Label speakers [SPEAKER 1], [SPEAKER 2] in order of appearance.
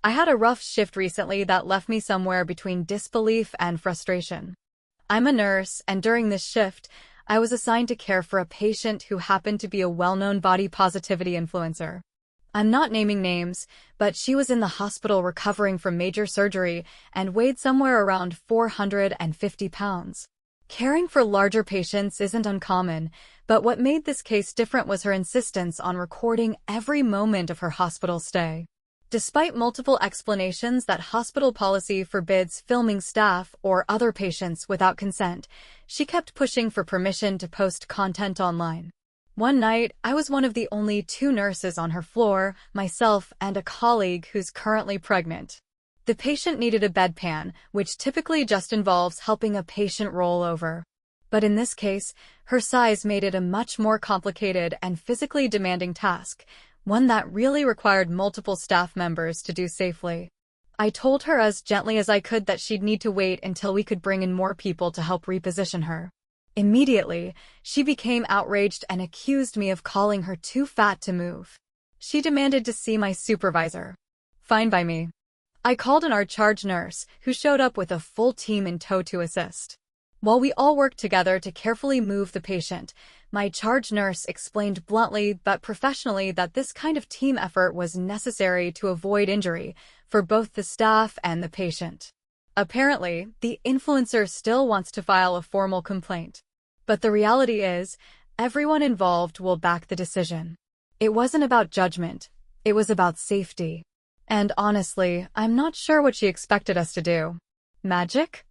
[SPEAKER 1] I had a rough shift recently that left me somewhere between disbelief and frustration. I'm a nurse, and during this shift, I was assigned to care for a patient who happened to be a well-known body positivity influencer. I'm not naming names, but she was in the hospital recovering from major surgery and weighed somewhere around 450 pounds. Caring for larger patients isn't uncommon, but what made this case different was her insistence on recording every moment of her hospital stay. Despite multiple explanations that hospital policy forbids filming staff or other patients without consent, she kept pushing for permission to post content online. One night, I was one of the only 2 nurses on her floor, myself and a colleague who's currently pregnant. The patient needed a bedpan, which typically just involves helping a patient roll over. But in this case, her size made it a much more complicated and physically demanding task, one that really required multiple staff members to do safely. I told her as gently as I could that she'd need to wait until we could bring in more people to help reposition her. Immediately, she became outraged and accused me of calling her too fat to move. She demanded to see my supervisor. Fine by me. I called in our charge nurse, who showed up with a full team in tow to assist. While we all worked together to carefully move the patient, my charge nurse explained bluntly but professionally that this kind of team effort was necessary to avoid injury for both the staff and the patient. Apparently, the influencer still wants to file a formal complaint. But the reality is, everyone involved will back the decision. It wasn't about judgment, it was about safety. And honestly, I'm not sure what she expected us to do. Magic?